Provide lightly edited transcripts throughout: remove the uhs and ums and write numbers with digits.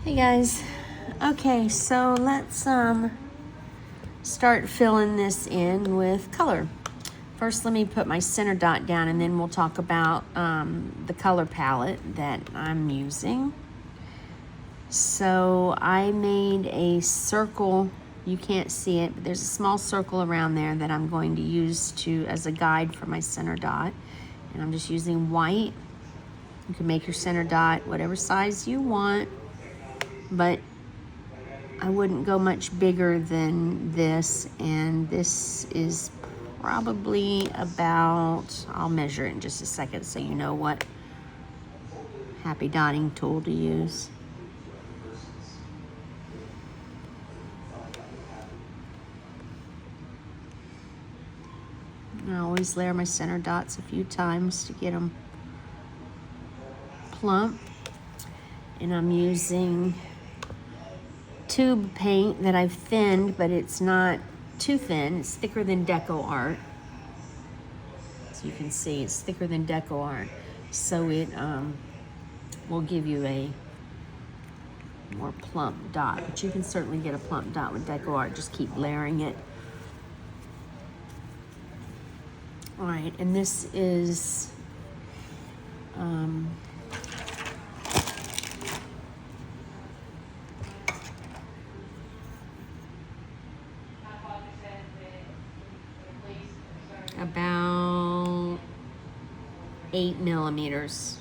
Hey guys. Okay, so let's start filling this in with color. First, let me put my center dot down and then we'll talk about the color palette that I'm using. So I made a circle. You can't see it, but there's a small circle around there that I'm going to use as a guide for my center dot. And I'm just using white. You can make your center dot whatever size you want, but I wouldn't go much bigger than this, and this is probably about, I'll measure it in just a second so you know what happy dotting tool to use. I always layer my center dots a few times to get them plump, and I'm using tube paint that I've thinned, but it's not too thin. It's thicker than Deco Art. So you can see it's thicker than Deco Art. So it will give you a more plump dot, but you can certainly get a plump dot with Deco Art. Just keep layering it. All right, and this is about 8 millimeters,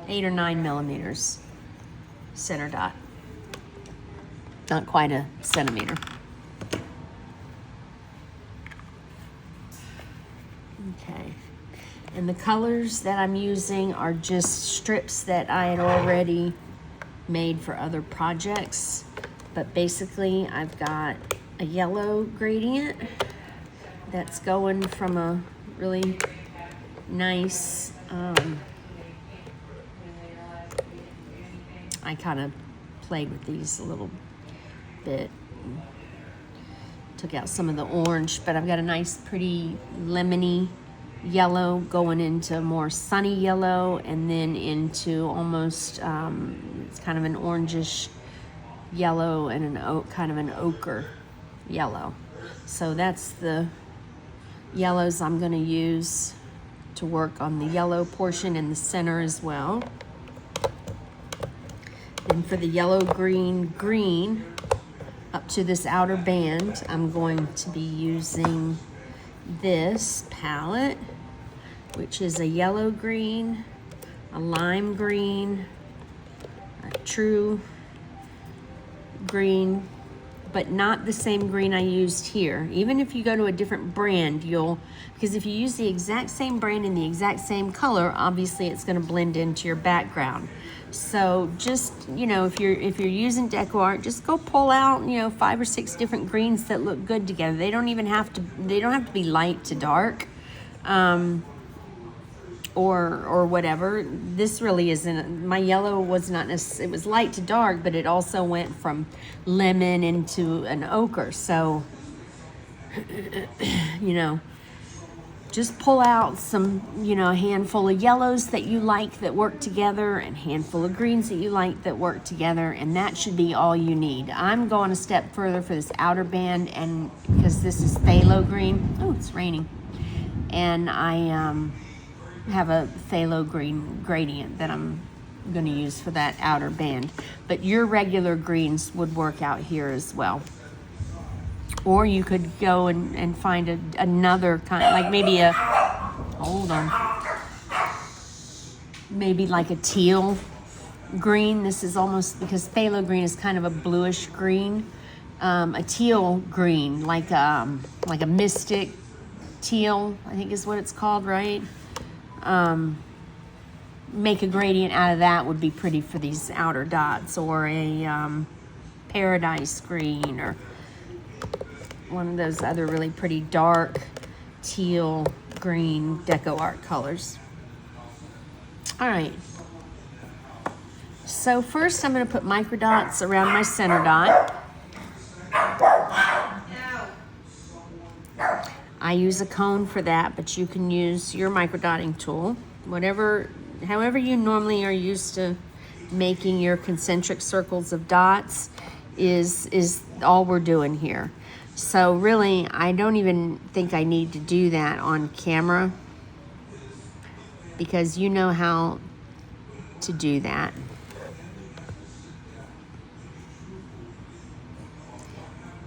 8 or 9 millimeters center dot. Not quite a centimeter. Okay, and the colors that I'm using are just strips that I had already made for other projects, but basically I've got a yellow gradient that's going from a really nice, I kind of played with these a little bit, took out some of the orange, but I've got a nice pretty lemony yellow going into more sunny yellow, and then into almost it's kind of an orangish yellow and kind of an ochre yellow. So that's the yellows I'm going to use to work on the yellow portion in the center as well. And for the yellow green up to this outer band, I'm going to be using this palette, which is a yellow green, a lime green, a true green, but not the same green I used here. Even if you go to a different brand, because if you use the exact same brand in the exact same color, obviously it's going to blend into your background. So just, if you're using Deco Art, just go pull out, 5 or 6 different greens that look good together. They don't have to be light to dark, or whatever. This really isn't. My yellow was not necessarily, it was light to dark, but it also went from lemon into an ochre. So, just pull out some, a handful of yellows that you like that work together, and a handful of greens that you like that work together, and that should be all you need. I'm going a step further for this outer band, and because this is phthalo green. Oh, it's raining. And I have a phthalo green gradient that I'm going to use for that outer band. But your regular greens would work out here as well. Or you could go and find another kind, like maybe maybe like a teal green. This is almost, because phthalo green is kind of a bluish green. A teal green, like a mystic teal, I think is what it's called, right? Make a gradient out of that would be pretty for these outer dots, or a paradise green, or one of those other really pretty dark teal green Deco Art colors. All right, so first I'm going to put micro dots around my center dot. I use a cone for that, but you can use your micro dotting tool, however you normally are used to making your concentric circles of dots is all we're doing here. So really, I don't even think I need to do that on camera, because you know how to do that.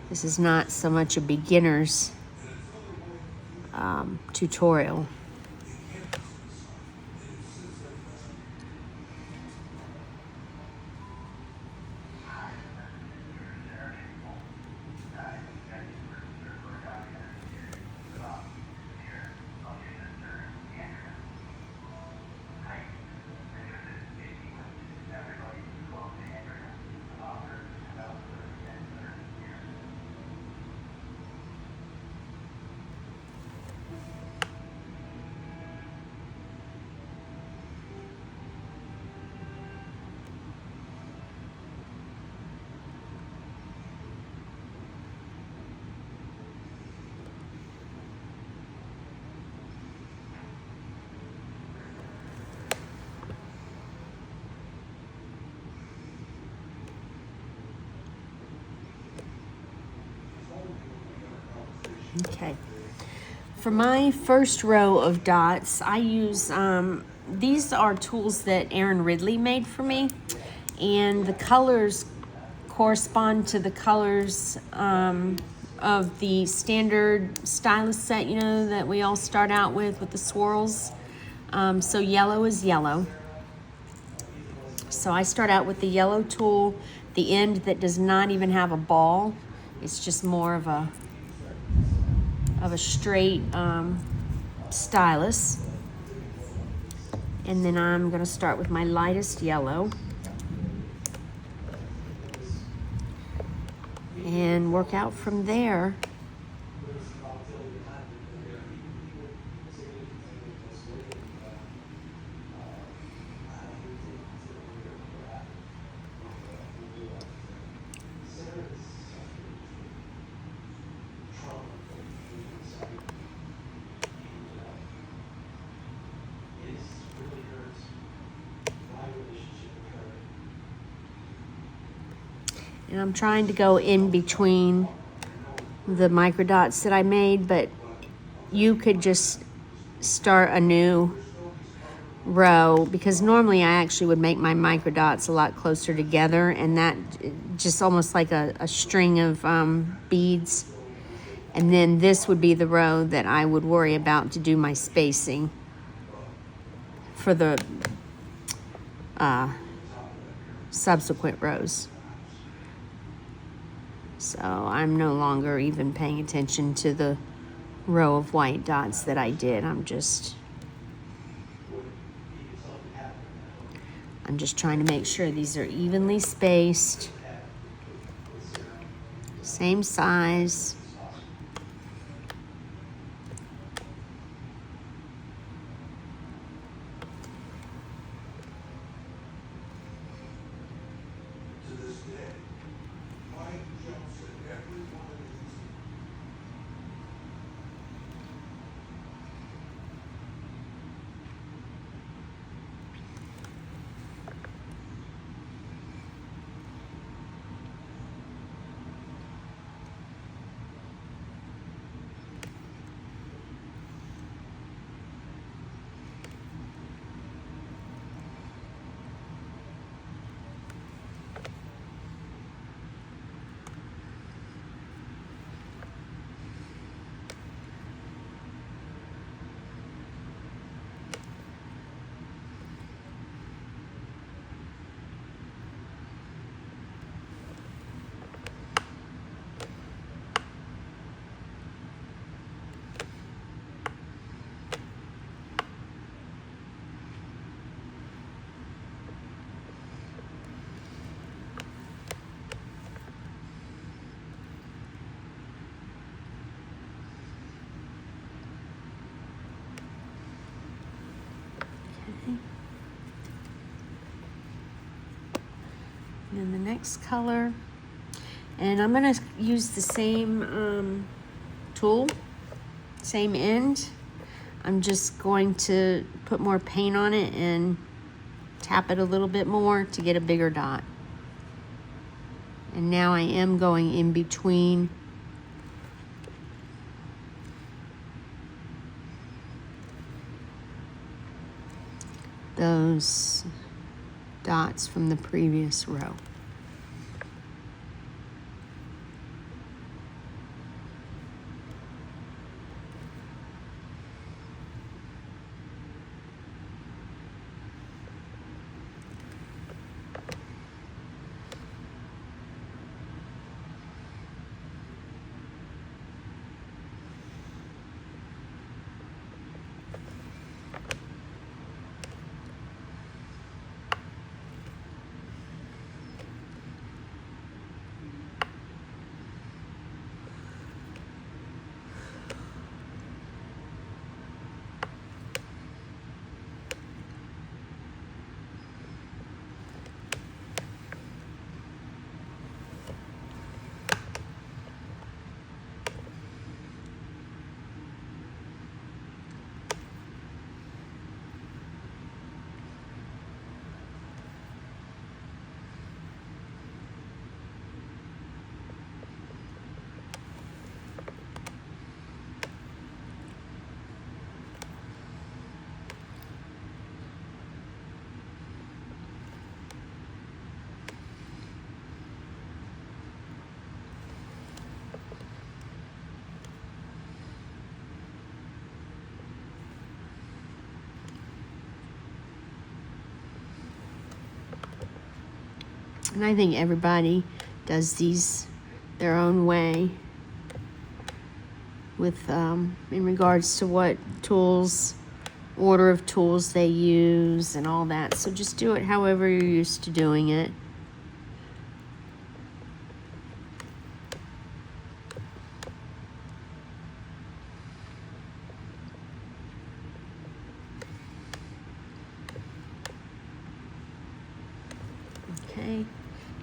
This is not so much a beginner's tutorial. Okay. For my first row of dots, I use, these are tools that Aaron Ridley made for me, and the colors correspond to the colors of the standard stylus set, you know, that we all start out with the swirls. So yellow is yellow. So I start out with the yellow tool, the end that does not even have a ball. It's just more of a straight stylus. And then I'm going to start with my lightest yellow and work out from there. And I'm trying to go in between the micro dots that I made, but you could just start a new row, because normally I actually would make my micro dots a lot closer together, and that just almost like a string of beads. And then this would be the row that I would worry about to do my spacing for the subsequent rows. So I'm no longer even paying attention to the row of white dots that I did. I'm just trying to make sure these are evenly spaced, same size. And then the next color, and I'm going to use the same tool, same end. I'm just going to put more paint on it and tap it a little bit more to get a bigger dot. And now I am going in between those dots from the previous row. And I think everybody does these their own way with in regards to what tools, order of tools they use and all that. So just do it however you're used to doing it. Okay,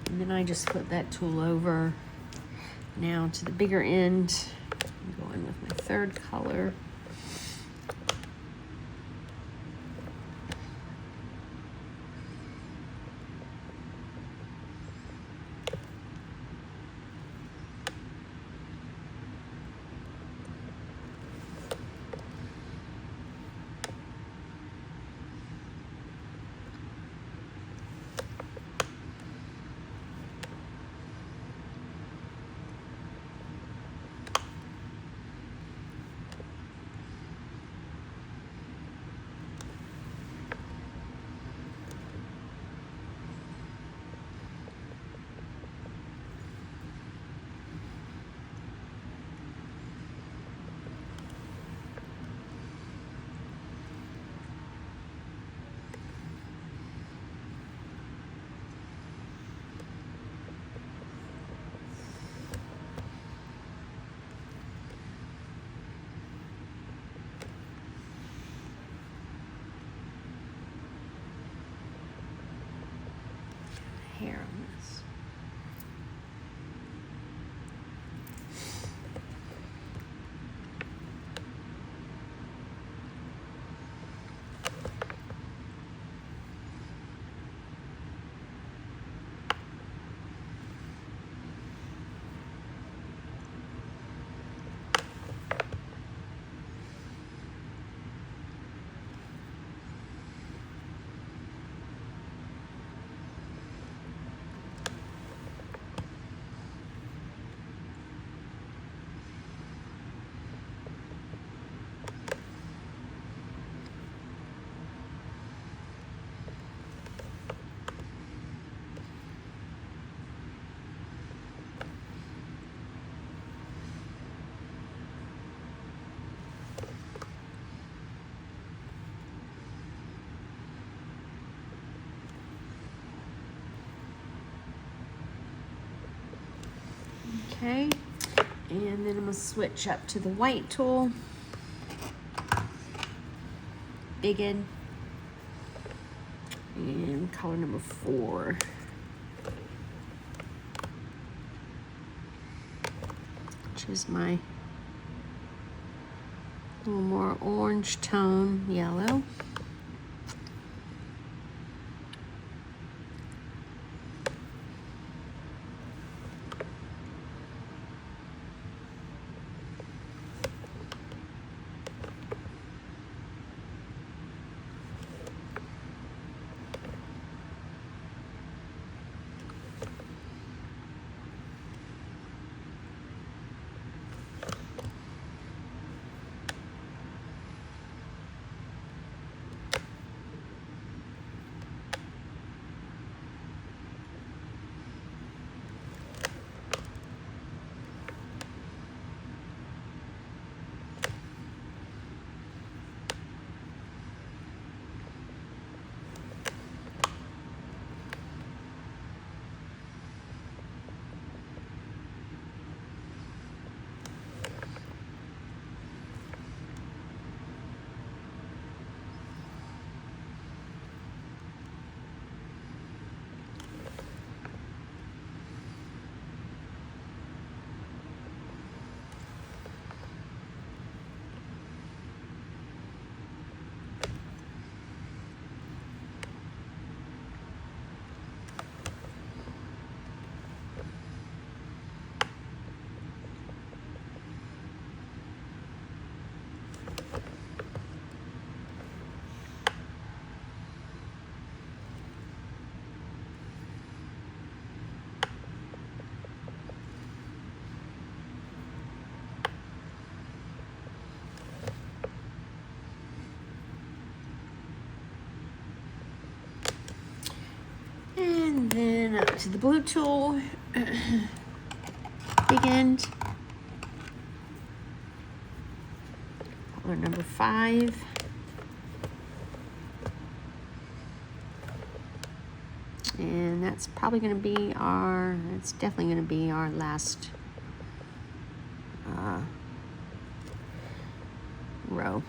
and then I just flip that tool over now to the bigger end. I'm going with my third color. Hair on this. Okay, and then I'm gonna switch up to the white tool. Big N. And color number 4. Which is my little more orange tone yellow. Now to the blue tool, big end, color number 5. And that's probably going to be it's definitely going to be our last row.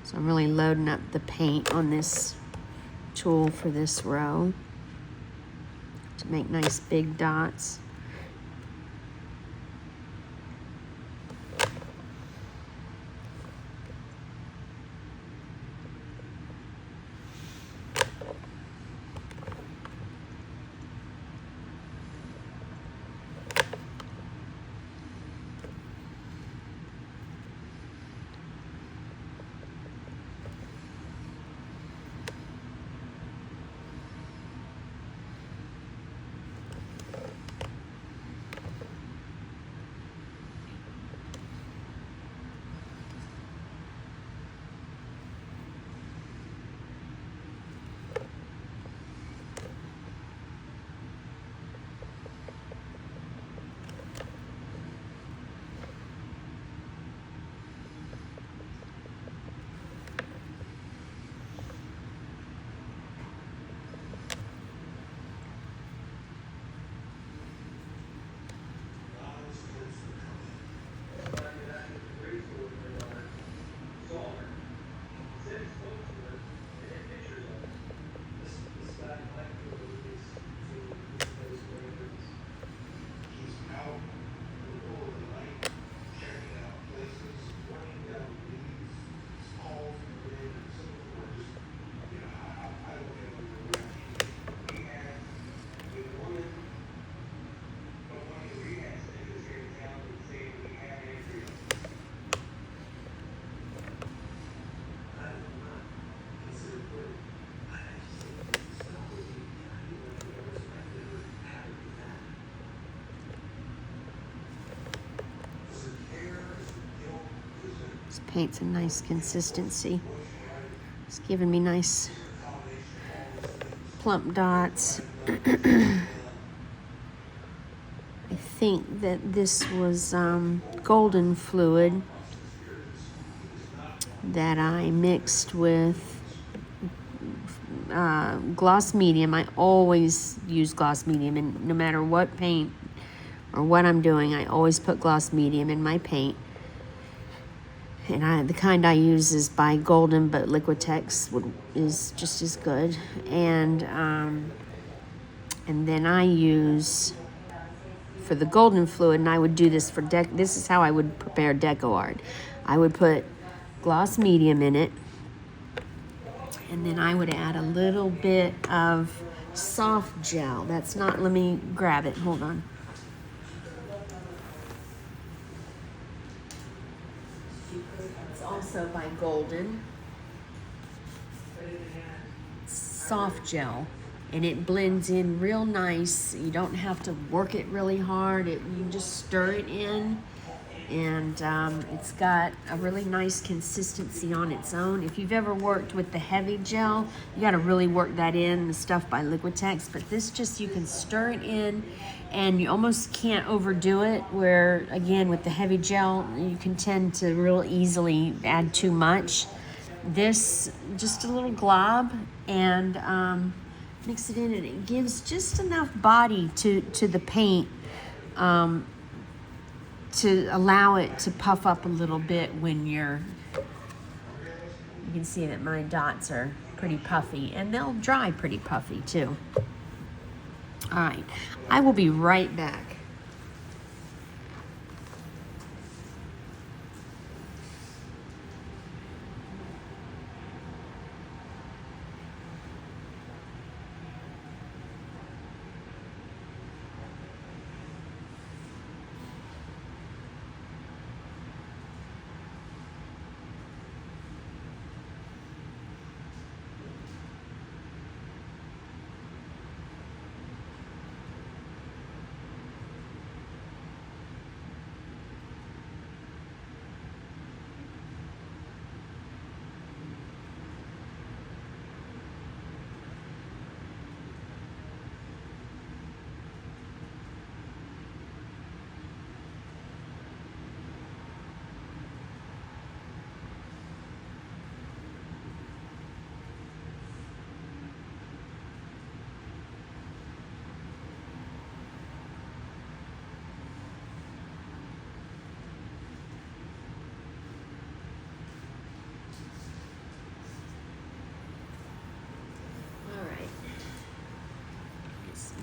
So I'm really loading up the paint on this tool for this row to make nice big dots. This paint's a nice consistency. It's giving me nice plump dots. I think that this was golden fluid that I mixed with gloss medium. I always use gloss medium, and no matter what paint or what I'm doing, I always put gloss medium in my paint. And the kind I use is by Golden, but Liquitex is just as good. And then I use, for the golden fluid, and I would do this for this is how I would prepare deco art. I would put gloss medium in it, and then I would add a little bit of soft gel. That's not, let me grab it, hold on. It's also by Golden. Soft gel, and it blends in real nice. You don't have to work it really hard. You can just stir it in, and it's got a really nice consistency on its own. If you've ever worked with the heavy gel, you got to really work that in, the stuff by Liquitex. But this just, you can stir it in, and you almost can't overdo it, where again with the heavy gel you can tend to real easily add too much. This, just a little glob, and mix it in, and it gives just enough body to the paint to allow it to puff up a little bit when you can see that my dots are pretty puffy, and they'll dry pretty puffy too. All right, I will be right back.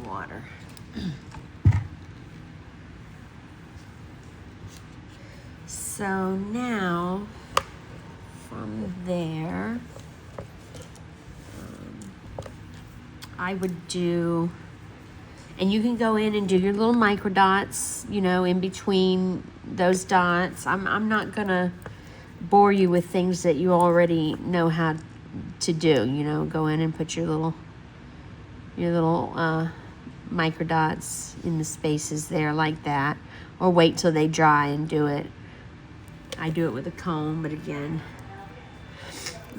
water. So now, from there, I would do, and you can go in and do your little micro dots, you know, in between those dots. I'm not gonna bore you with things that you already know how to do. You know, go in and put your little micro dots in the spaces there like that, or wait till they dry and do it. I do it with a comb, but again,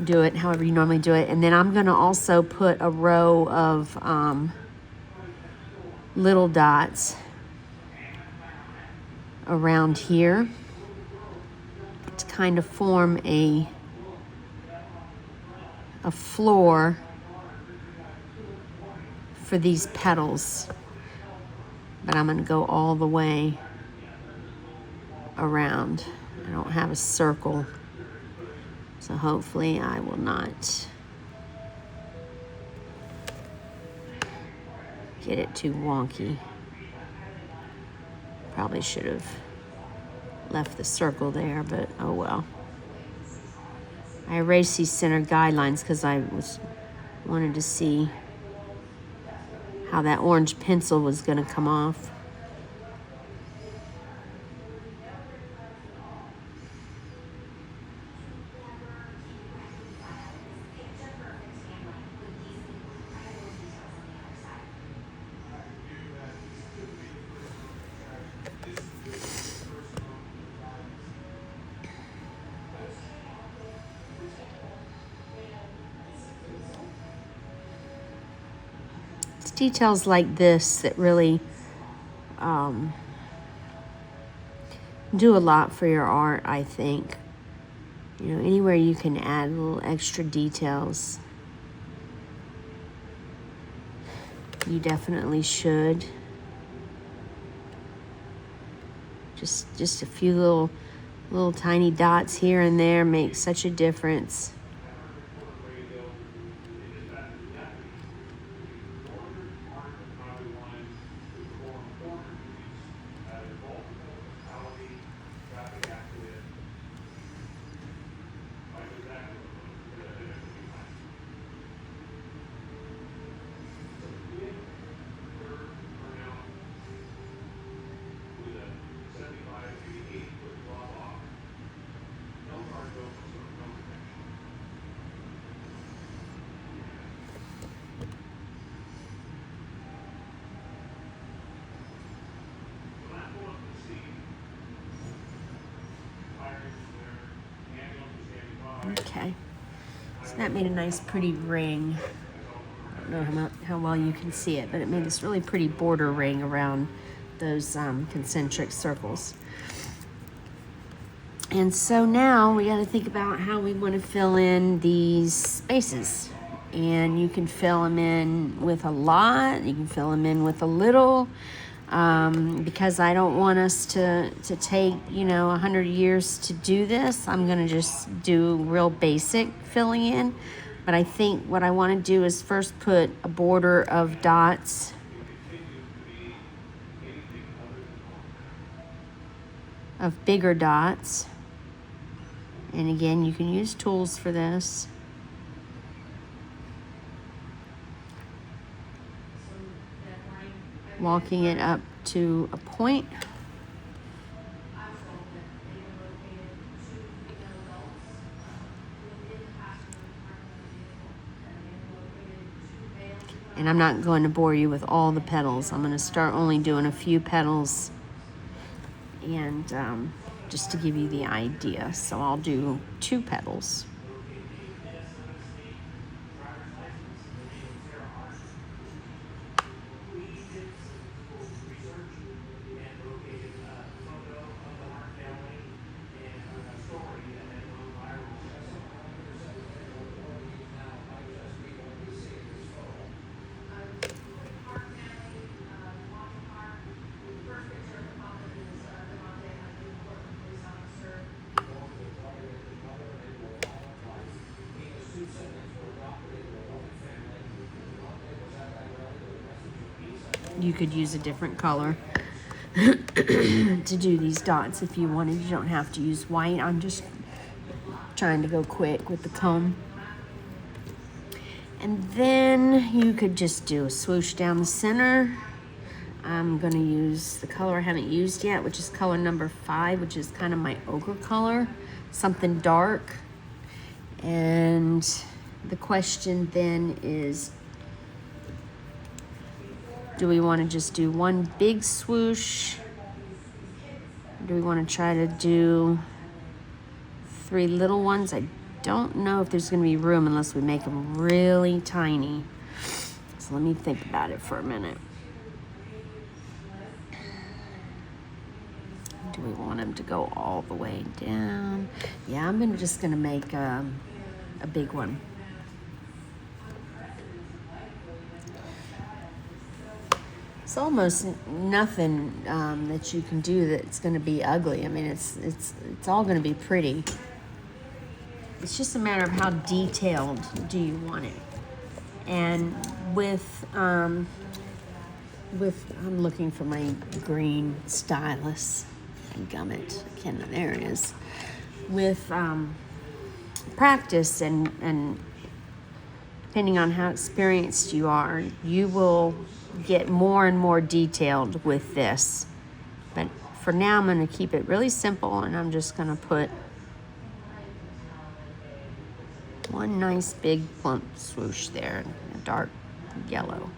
do it however you normally do it. And then I'm gonna also put a row of little dots around here to kind of form a floor for these petals. But I'm gonna go all the way around. I don't have a circle, so hopefully I will not get it too wonky. Probably should have left the circle there, but oh well. I erased these center guidelines because I wanted to see how that orange pencil was going to come off. It's details like this that really do a lot for your art, I think. You know, anywhere you can add little extra details, you definitely should. Just a few little tiny dots here and there make such a difference. Okay, so that made a nice pretty ring. I don't know how well you can see it, but it made this really pretty border ring around those concentric circles. And so now we got to think about how we want to fill in these spaces. And you can fill them in with a lot, you can fill them in with a little. Because I don't want us to take, 100 years to do this, I'm going to just do real basic filling in. But I think what I want to do is first put a border of dots of bigger dots. And again, you can use tools for this. Walking it up to a point. And I'm not going to bore you with all the petals. I'm going to start only doing a few petals, and just to give you the idea. So I'll do 2 petals. You could use a different color to do these dots if you wanted. You don't have to use white. I'm just trying to go quick with the comb. And then you could just do a swoosh down the center. I'm gonna use the color I haven't used yet, which is color number 5, which is kind of my ochre color, something dark. And the question then is, do we want to just do one big swoosh? Or do we want to try to do 3 little ones? I don't know if there's going to be room unless we make them really tiny. So let me think about it for a minute. Do we want them to go all the way down? Yeah, I'm just going to make a big one. It's almost nothing that you can do that's going to be ugly. I mean, it's all going to be pretty. It's just a matter of how detailed do you want it. And with I'm looking for my green stylus and gummet. There it is. With practice and depending on how experienced you are, you will get more and more detailed with this. But for now, I'm going to keep it really simple, and I'm just going to put one nice big plump swoosh there, a dark yellow.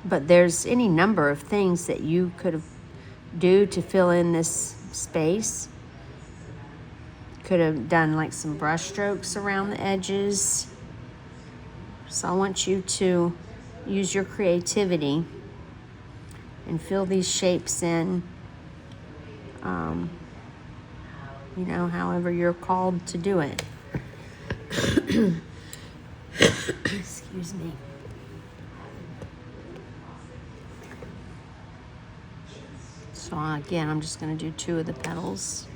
But there's any number of things that you could do to fill in this space. Could have done like some brush strokes around the edges. So I want you to use your creativity and fill these shapes in, however you're called to do it. Excuse me. So again, I'm just going to do 2 of the petals.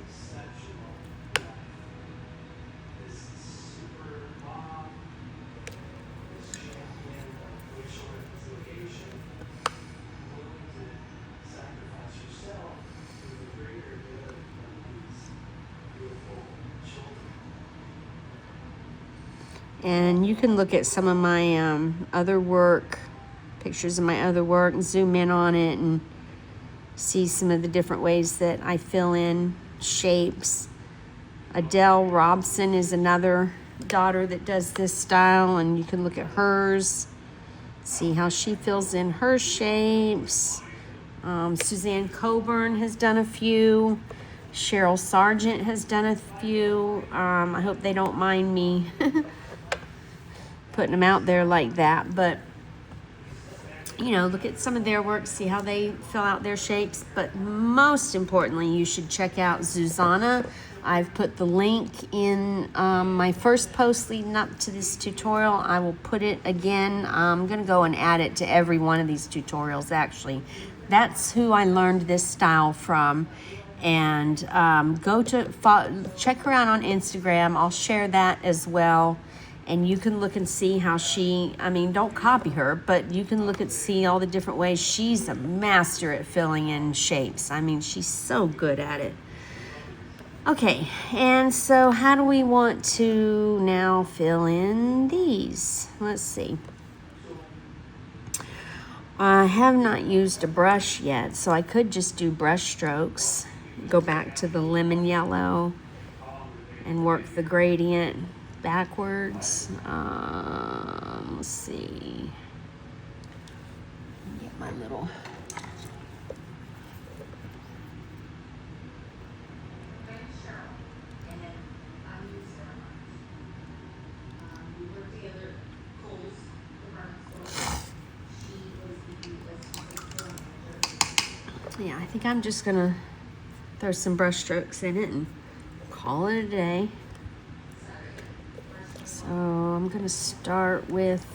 And you can look at some of my other work, pictures of my other work, and zoom in on it and see some of the different ways that I fill in shapes. Adele Robson is another daughter that does this style, and you can look at hers, see how she fills in her shapes. Suzanne Coburn has done a few. Cheryl Sargent has done a few. I hope they don't mind me putting them out there like that, but look at some of their work, see how they fill out their shapes. But most importantly, you should check out Zuzana. I've put the link in my first post leading up to this tutorial. I will put it again. I'm going to go and add it to every one of these tutorials, actually. That's who I learned this style from. And check her out on Instagram. I'll share that as well. And you can look and see how don't copy her, but you can look and see all the different ways. She's a master at filling in shapes. She's so good at it. Okay, and so how do we want to now fill in these? Let's see. I have not used a brush yet, so I could just do brush strokes. Go back to the lemon yellow and work the gradient backwards. Let's see. Get my little. Yeah, I think I'm just gonna throw some brush strokes in it and call it a day. So I'm going to start with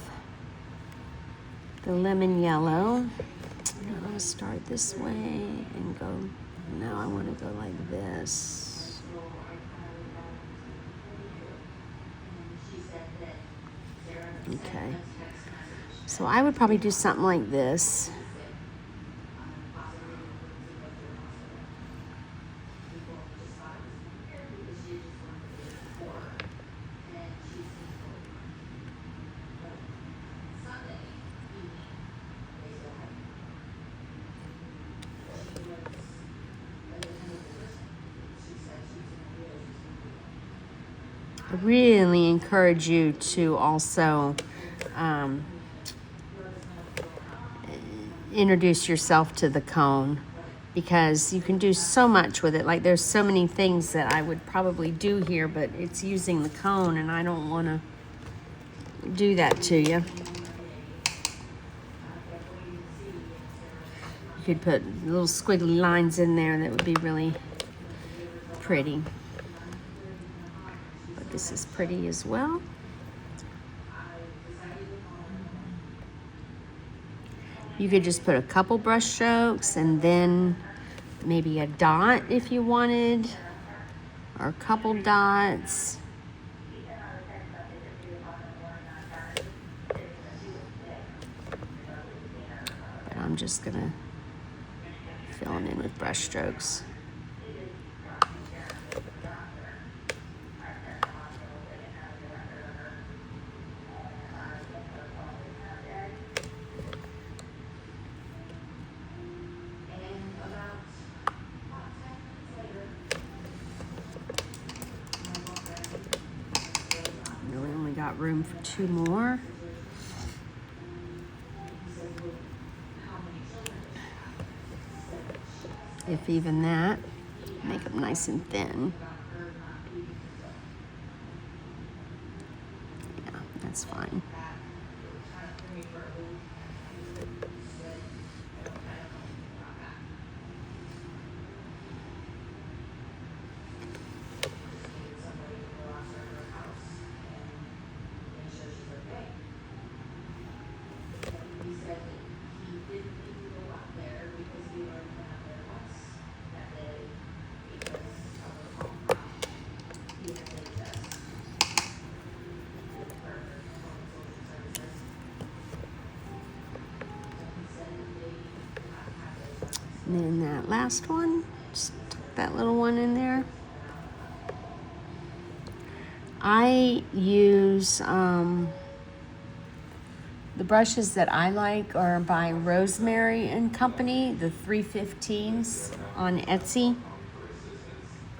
the lemon yellow. I'm going to start this way and go, now I want to go like this. Okay. So I would probably do something like this. I really encourage you to also introduce yourself to the cone, because you can do so much with it. Like, there's so many things that I would probably do here, but it's using the cone, and I don't want to do that to you. You could put little squiggly lines in there that would be really pretty. But this is pretty as well. You could just put a couple brush strokes and then maybe a dot if you wanted, or a couple dots. But I'm just gonna fill them in with brush strokes. Really only got room for 2 more. If even that. Make them nice and thin. Yeah, that's fine. And then that last one, just tuck that little one in there. I use the brushes that I like are by Rosemary and Company, the 315s on Etsy.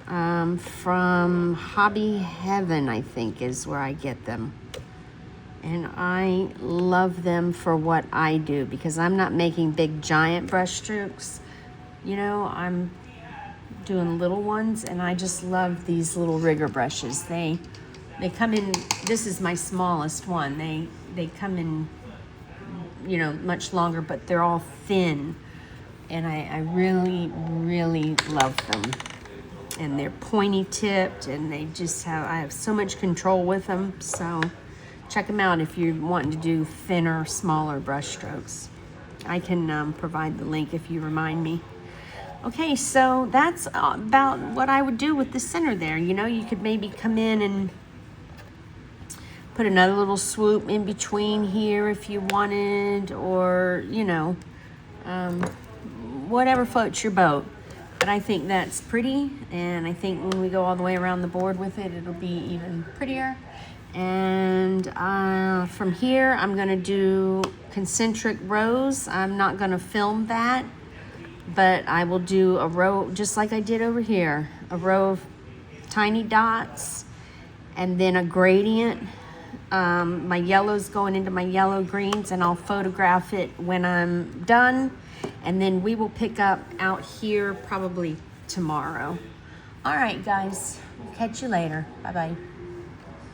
From Hobby Heaven, I think, is where I get them. And I love them for what I do, because I'm not making big giant brush strokes. You know, I'm doing little ones, and I just love these little rigger brushes. They come in, this is my smallest one. They come in, you know, much longer, but they're all thin. And I really, really love them. And they're pointy tipped, and I have so much control with them. So check them out if you're wanting to do thinner, smaller brush strokes. I can provide the link if you remind me. Okay, so that's about what I would do with the center there. You know, you could maybe come in and put another little swoop in between here if you wanted, or, you know, whatever floats your boat. But I think that's pretty, and I think when we go all the way around the board with it, it'll be even prettier. And from here, I'm gonna do concentric rows. I'm not gonna film that, but I will do a row, just like I did over here, a row of tiny dots, and then a gradient. My yellow's going into my yellow greens, and I'll photograph it when I'm done. And then we will pick up out here probably tomorrow. All right, guys, catch you later. Bye-bye.